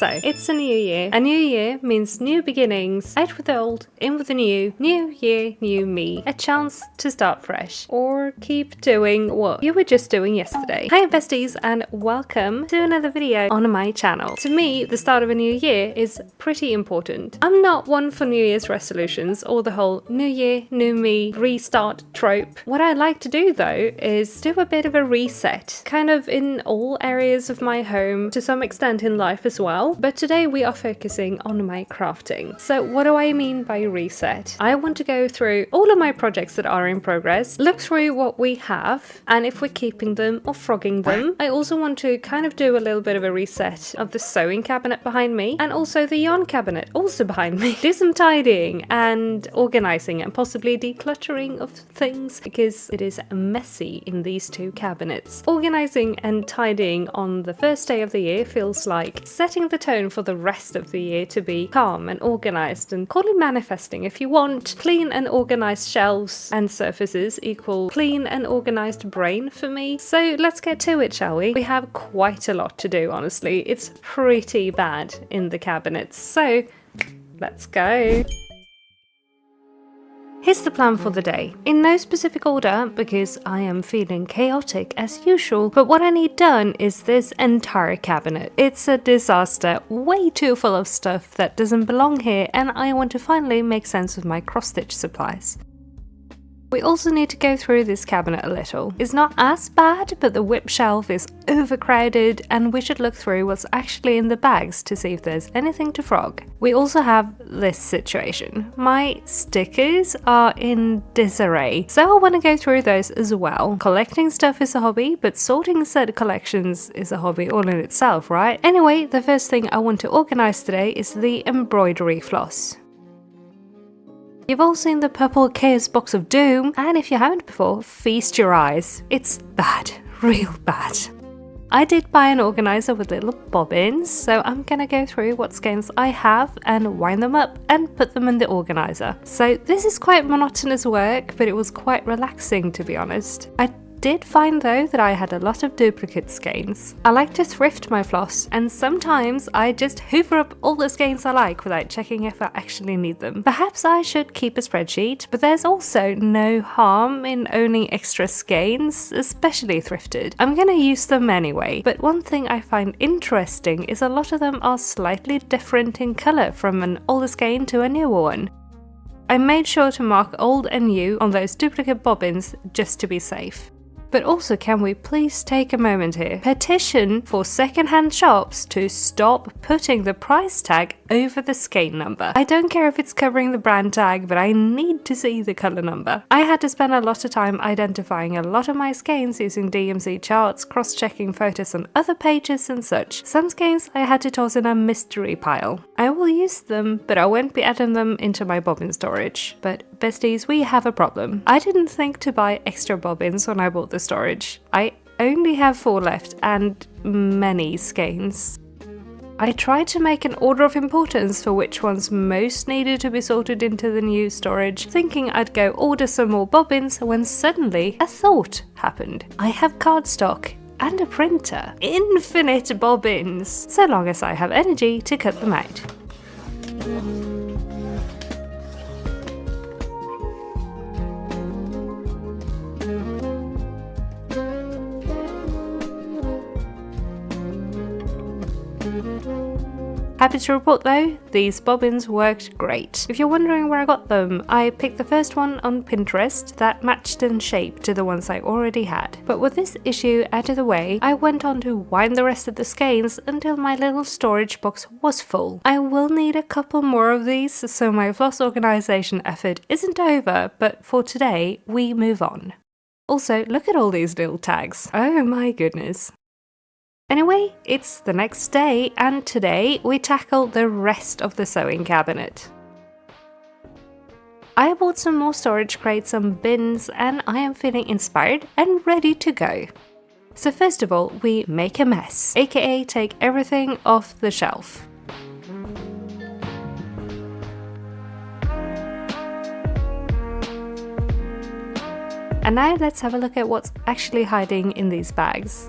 So, it's a new year. A new year means new beginnings. Out with the old, in with the new. New year, new me. A chance to start fresh. Or keep doing what you were just doing yesterday. Hi besties and welcome to another video on my channel. To me, the start of a new year is pretty important. I'm not one for New Year's resolutions or the whole new year, new me, restart trope. What I like to do though is do a bit of a reset. Kind of in all areas of my home, to some extent in life as well, but today we are focusing on my crafting. So what do I mean by reset? I want to go through all of my projects that are in progress, look through what we have, and if we're keeping them or frogging them. I also want to kind of do a little bit of a reset of the sewing cabinet behind me, and also the yarn cabinet also behind me. Do some tidying and organizing and possibly decluttering of things, because it is messy in these two cabinets. Organizing and tidying on the first day of the year feels like setting the tone for the rest of the year to be calm and organized, and call it manifesting if you want. Clean and organized shelves and surfaces equal clean and organized brain for me. So let's get to it, shall we? We have quite a lot to do, honestly. It's pretty bad in the cabinets, so let's go. Here's the plan for the day. In no specific order, because I am feeling chaotic as usual, but what I need done is this entire cabinet. It's a disaster, way too full of stuff that doesn't belong here, and I want to finally make sense of my cross-stitch supplies. We also need to go through this cabinet a little. It's not as bad, but the whip shelf is overcrowded and we should look through what's actually in the bags to see if there's anything to frog. We also have this situation. My stickers are in disarray, so I want to go through those as well. Collecting stuff is a hobby, but sorting set collections is a hobby all in itself, right? Anyway, the first thing I want to organize today is the embroidery floss. You've all seen the purple chaos box of doom, and if you haven't before, feast your eyes. It's bad, real bad. I did buy an organizer with little bobbins, so I'm gonna go through what skeins I have and wind them up and put them in the organizer. So this is quite monotonous work, but it was quite relaxing, to be honest. I did find though that I had a lot of duplicate skeins. I like to thrift my floss, and sometimes I just hoover up all the skeins I like without checking if I actually need them. Perhaps I should keep a spreadsheet, but there's also no harm in owning extra skeins, especially thrifted. I'm gonna use them anyway, but one thing I find interesting is a lot of them are slightly different in colour from an older skein to a newer one. I made sure to mark old and new on those duplicate bobbins just to be safe. But also, can we please take a moment here? Petition for secondhand shops to stop putting the price tag over the skein number. I don't care if it's covering the brand tag, but I need to see the color number. I had to spend a lot of time identifying a lot of my skeins using DMC charts, cross-checking photos on other pages and such. Some skeins I had to toss in a mystery pile. I will use them, but I won't be adding them into my bobbin storage. But besties, we have a problem. I didn't think to buy extra bobbins when I bought the storage. I only have 4 left and many skeins. I tried to make an order of importance for which ones most needed to be sorted into the new storage, thinking I'd go order some more bobbins when suddenly a thought happened. I have cardstock and a printer. Infinite bobbins, so long as I have energy to cut them out. Happy to report though, these bobbins worked great. If you're wondering where I got them, I picked the first one on Pinterest that matched in shape to the ones I already had. But with this issue out of the way, I went on to wind the rest of the skeins until my little storage box was full. I will need a couple more of these, so my floss organization effort isn't over, but for today, we move on. Also, look at all these little tags. Oh my goodness. Anyway, it's the next day, and today we tackle the rest of the sewing cabinet. I bought some more storage crates and bins, and I am feeling inspired and ready to go. So first of all, we make a mess, aka take everything off the shelf. And now let's have a look at what's actually hiding in these bags.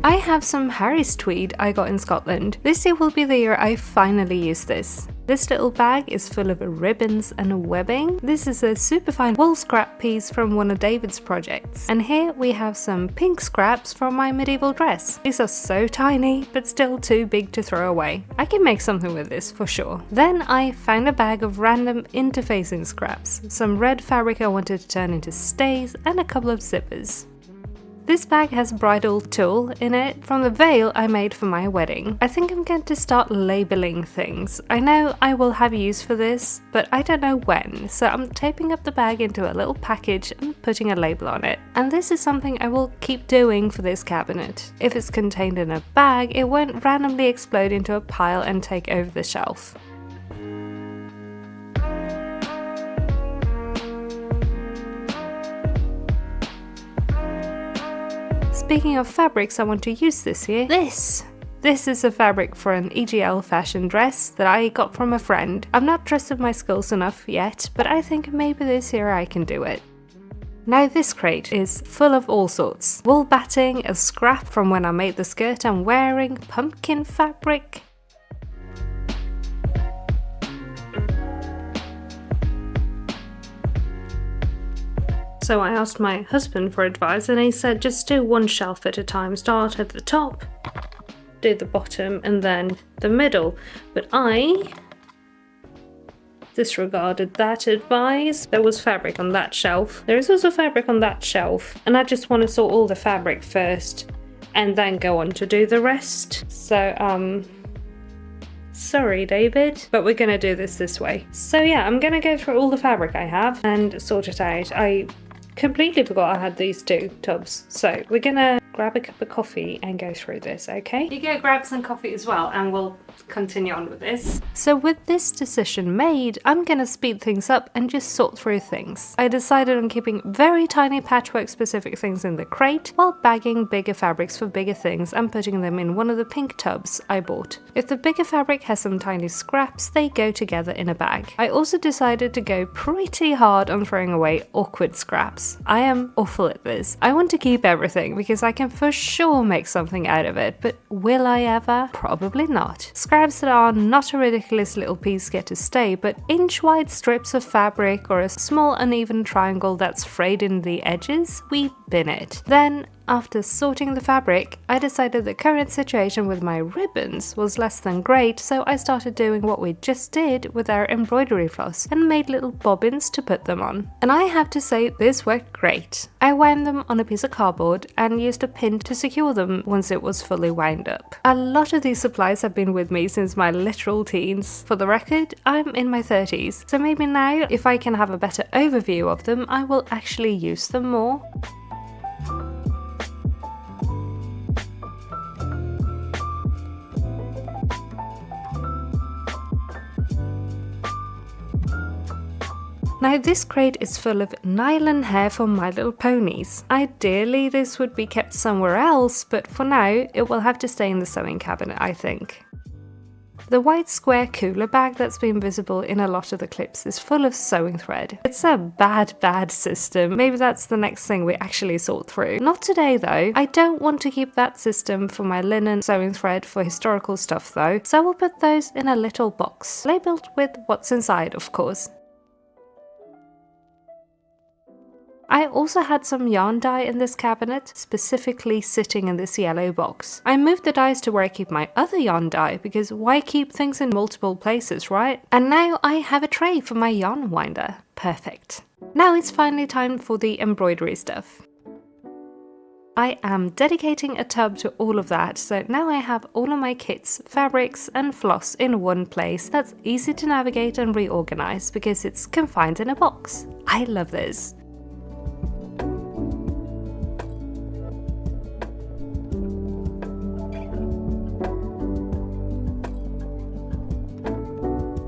I have some Harry's tweed I got in Scotland. This year will be the year I finally use this. This little bag is full of ribbons and webbing. This is a super fine wool scrap piece from one of David's projects. And here we have some pink scraps from my medieval dress. These are so tiny, but still too big to throw away. I can make something with this for sure. Then I found a bag of random interfacing scraps, some red fabric I wanted to turn into stays, and a couple of zippers. This bag has a bridal tulle in it from the veil I made for my wedding. I think I'm going to start labeling things. I know I will have use for this, but I don't know when, so I'm taping up the bag into a little package and putting a label on it. And this is something I will keep doing for this cabinet. If it's contained in a bag, it won't randomly explode into a pile and take over the shelf. Speaking of fabrics I want to use this year, this is a fabric for an EGL fashion dress that I got from a friend. I've not trusted my skills enough yet, but I think maybe this year I can do it. Now this crate is full of all sorts. Wool batting, a scrap from when I made the skirt I'm wearing, pumpkin fabric. So I asked my husband for advice and he said just do one shelf at a time, start at the top, do the bottom and then the middle. But I disregarded that advice. There was fabric on that shelf. There is also fabric on that shelf and I just want to sort all the fabric first and then go on to do the rest. So sorry David, but we're gonna do this way. So yeah, I'm gonna go through all the fabric I have and sort it out. I completely forgot I had these two tubs, so we're gonna grab a cup of coffee and go through this, okay? You go grab some coffee as well and we'll continue on with this. So with this decision made, I'm gonna speed things up and just sort through things. I decided on keeping very tiny patchwork specific things in the crate while bagging bigger fabrics for bigger things and putting them in one of the pink tubs I bought. If the bigger fabric has some tiny scraps, they go together in a bag. I also decided to go pretty hard on throwing away awkward scraps. I am awful at this. I want to keep everything because I can for sure make something out of it, but will I ever? Probably not. Scraps that are not a ridiculous little piece get to stay, but inch-wide strips of fabric or a small uneven triangle that's frayed in the edges, we bin it. Then, after sorting the fabric, I decided the current situation with my ribbons was less than great, so I started doing what we just did with our embroidery floss and made little bobbins to put them on. And I have to say this worked great. I wound them on a piece of cardboard and used a pin to secure them once it was fully wound up. A lot of these supplies have been with me since my literal teens. For the record, I'm in my 30s, so maybe now, if I can have a better overview of them, I will actually use them more. Now this crate is full of nylon hair for My Little Ponies. Ideally this would be kept somewhere else, but for now it will have to stay in the sewing cabinet, I think. The white square cooler bag that's been visible in a lot of the clips is full of sewing thread. It's a bad system. Maybe that's the next thing we actually sort through. Not today though. I don't want to keep that system for my linen sewing thread for historical stuff though, so I will put those in a little box, labelled with what's inside of course. I also had some yarn dye in this cabinet, specifically sitting in this yellow box. I moved the dyes to where I keep my other yarn dye, because why keep things in multiple places, right? And now I have a tray for my yarn winder. Perfect. Now it's finally time for the embroidery stuff. I am dedicating a tub to all of that, so now I have all of my kits, fabrics and floss in one place that's easy to navigate and reorganize because it's confined in a box. I love this.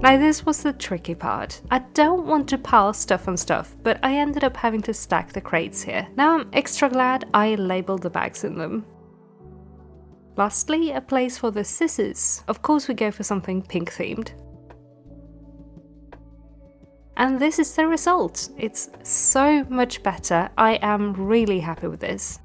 Now this was the tricky part. I don't want to pile stuff on stuff, but I ended up having to stack the crates here. Now I'm extra glad I labelled the bags in them. Lastly, a place for the scissors. Of course we go for something pink themed. And this is the result. It's so much better. I am really happy with this.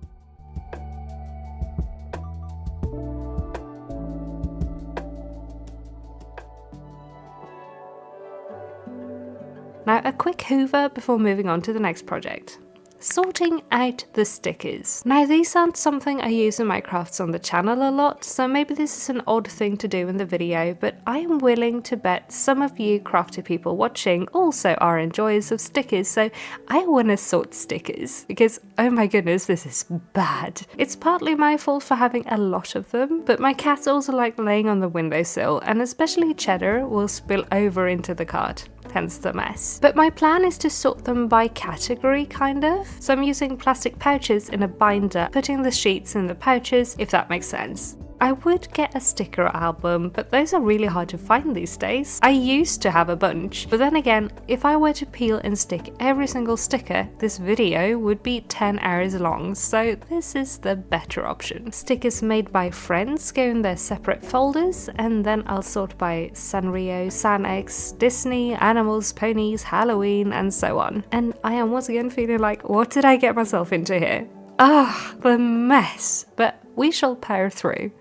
a quick hoover before moving on to the next project. Sorting out the stickers. Now these aren't something I use in my crafts on the channel a lot, so maybe this is an odd thing to do in the video, but I am willing to bet some of you crafty people watching also are enjoyers of stickers, so I want to sort stickers because oh my goodness, this is bad. It's partly my fault for having a lot of them, but my cats also like laying on the windowsill, and especially Cheddar will spill over into the cart. Hence the mess. But my plan is to sort them by category, kind of. So I'm using plastic pouches in a binder, putting the sheets in the pouches, if that makes sense. I would get a sticker album, but those are really hard to find these days. I used to have a bunch, but then again, if I were to peel and stick every single sticker, this video would be 10 hours long, so this is the better option. Stickers made by friends go in their separate folders, and then I'll sort by Sanrio, Sanex, Disney, animals, ponies, Halloween, and so on. And I am once again feeling like, what did I get myself into here? Ah, the mess, but we shall power through.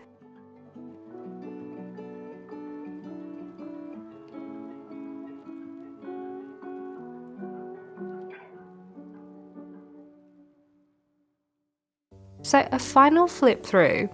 So a final flip through.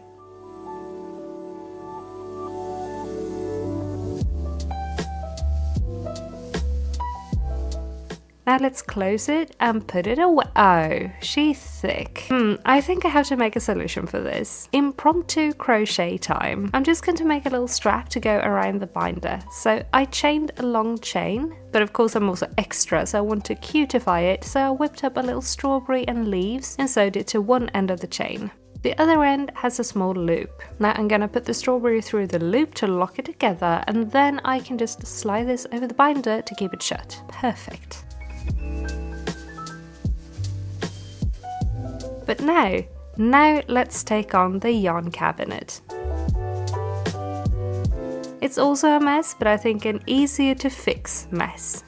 Now let's close it and put it away. Oh, she's thick. I think I have to make a solution for this. Impromptu crochet time. I'm just going to make a little strap to go around the binder. So I chained a long chain, but of course I'm also extra, so I want to cutify it. So I whipped up a little strawberry and leaves and sewed it to one end of the chain. The other end has a small loop. Now I'm gonna put the strawberry through the loop to lock it together, and then I can just slide this over the binder to keep it shut. Perfect. But now let's take on the yarn cabinet. It's also a mess, but I think an easier to fix mess.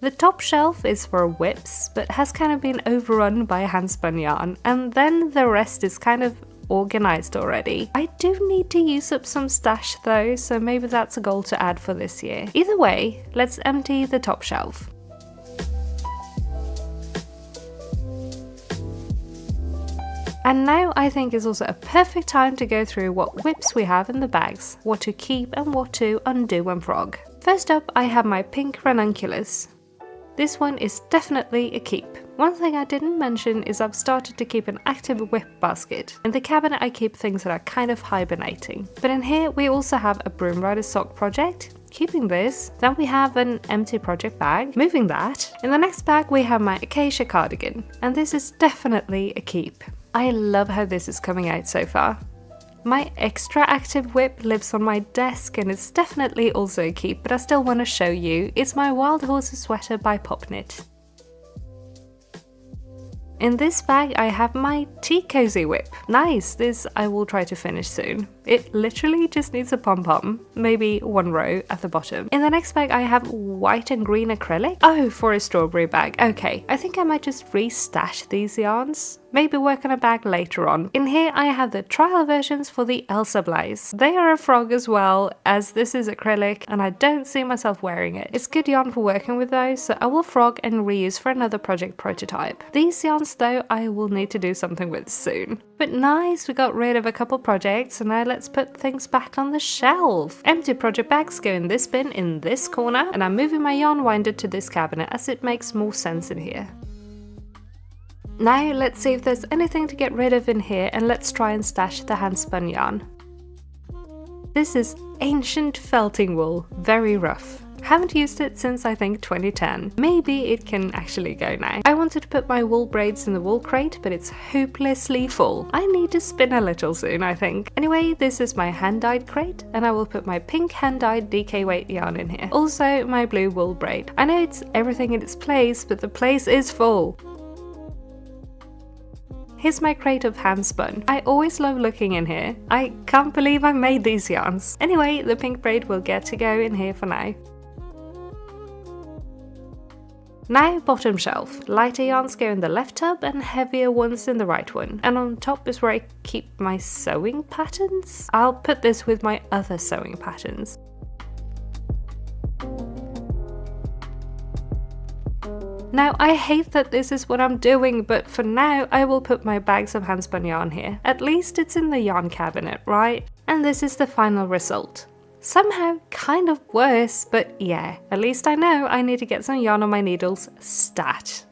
The top shelf is for whips, but has kind of been overrun by handspun yarn, and then the rest is kind of organized already. I do need to use up some stash though, so maybe that's a goal to add for this year. Either way, let's empty the top shelf. And now I think is also a perfect time to go through what whips we have in the bags, what to keep and what to undo and frog. First up, I have my pink Ranunculus. This one is definitely a keep. One thing I didn't mention is I've started to keep an active whip basket. In the cabinet I keep things that are kind of hibernating. But in here we also have a broom rider sock project. Keeping this, then we have an empty project bag, moving that. In the next bag we have my acacia cardigan, and this is definitely a keep. I love how this is coming out so far. My extra active whip lives on my desk and it's definitely also a keep, but I still want to show you. It's my Wild Horses sweater by Popknit. In this bag I have my tea cozy whip. Nice, this I will try to finish soon. It literally just needs a pom-pom, maybe one row at the bottom. In the next bag I have white and green acrylic. Oh, for a strawberry bag. Okay, I think I might just restash these yarns. Maybe work on a bag later on. In here I have the trial versions for the Elsa Blaze. They are a frog as well, as this is acrylic and I don't see myself wearing it. It's good yarn for working with those, so I will frog and reuse for another project prototype. These yarns though I will need to do something with soon. But nice, we got rid of a couple projects and now let's put things back on the shelf. Empty project bags go in this bin in this corner, and I'm moving my yarn winder to this cabinet as it makes more sense in here. Now let's see if there's anything to get rid of in here, and let's try and stash the handspun yarn. This is ancient felting wool, very rough. Haven't used it since I think 2010. Maybe it can actually go now. I wanted to put my wool braids in the wool crate, but it's hopelessly full. I need to spin a little soon, I think. Anyway, this is my hand-dyed crate, and I will put my pink hand-dyed DK weight yarn in here. Also my blue wool braid. I know it's everything in its place, but the place is full. Here's my crate of handspun. I always love looking in here. I can't believe I made these yarns. Anyway, the pink braid will get to go in here for now. Now bottom shelf. Lighter yarns go in the left tub and heavier ones in the right one. And on top is where I keep my sewing patterns. I'll put this with my other sewing patterns. Now, I hate that this is what I'm doing, but for now, I will put my bags of handspun yarn here. At least it's in the yarn cabinet, right? And this is the final result. Somehow kind of worse, but yeah, at least I know I need to get some yarn on my needles stat.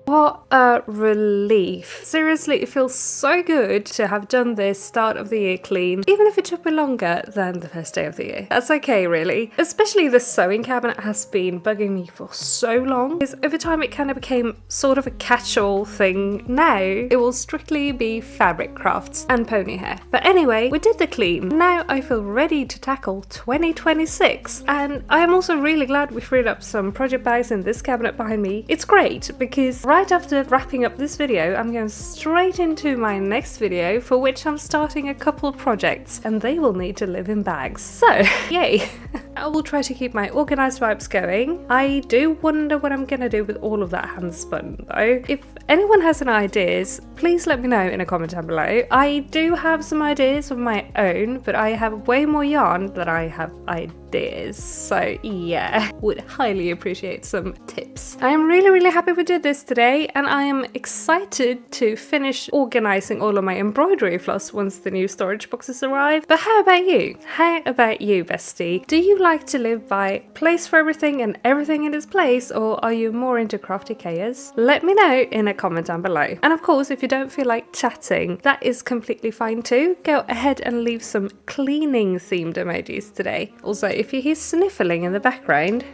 What a relief. Seriously, it feels so good to have done this start of the year clean, even if it took me longer than the first day of the year. That's okay, really. Especially the sewing cabinet has been bugging me for so long, because over time it kind of became sort of a catch-all thing. Now it will strictly be fabric crafts and pony hair. But anyway, we did the clean. Now I feel ready to tackle 2026, and I am also really glad we freed up some project bags in this cabinet behind me. It's great because right after wrapping up this video, I'm going straight into my next video, for which I'm starting a couple of projects, and they will need to live in bags. So, yay! I will try to keep my organised vibes going. I do wonder what I'm gonna do with all of that handspun though. If anyone has any ideas, please let me know in a comment down below. I do have some ideas of my own, but I have way more yarn than I have ideas. So yeah, would highly appreciate some tips. I am really happy we did this today, and I am excited to finish organising all of my embroidery floss once the new storage boxes arrive. But how about you? How about you, bestie? Do you like to live by place for everything and everything in its place, or are you more into crafty chaos? Let me know in a comment down below. And of course, if you don't feel like chatting, that is completely fine too. Go ahead and leave some cleaning themed emojis today. Also, if you hear sniffling in the background,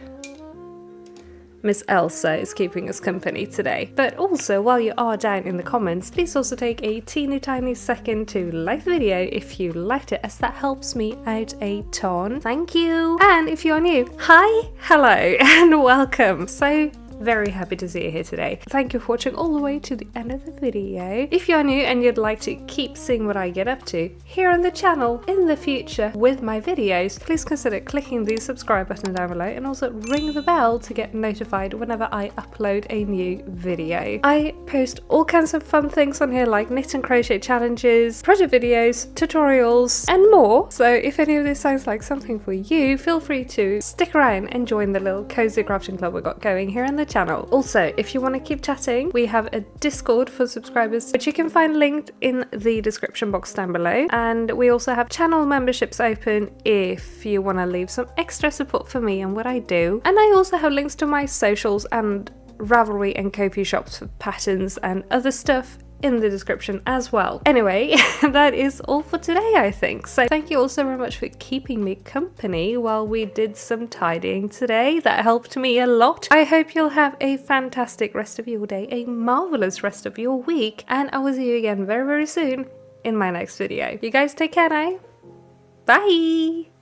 Miss Elsa is keeping us company today. But also, while you are down in the comments, please also take a teeny tiny second to like the video if you liked it, as that helps me out a ton. Thank you! And if you're new, hi, hello, and welcome! So very happy to see you here today. Thank you for watching all the way to the end of the video. If you're new and you'd like to keep seeing what I get up to here on the channel in the future with my videos, please consider clicking the subscribe button down below, and also ring the bell to get notified whenever I upload a new video. I post all kinds of fun things on here, like knit and crochet challenges, project videos, tutorials, and more. So if any of this sounds like something for you, feel free to stick around and join the little cozy crafting club we've got going here on the channel. Also, if you want to keep chatting, we have a Discord for subscribers, which you can find linked in the description box down below. And we also have channel memberships open if you want to leave some extra support for me and what I do. And I also have links to my socials and Ravelry and Kopi shops for patterns and other stuff in the description as well. Anyway, that is all for today, I think. So thank you all so very much for keeping me company while we did some tidying today. That helped me a lot. I hope you'll have a fantastic rest of your day, a marvelous rest of your week, and I will see you again very soon in my next video. You guys take care now. Bye!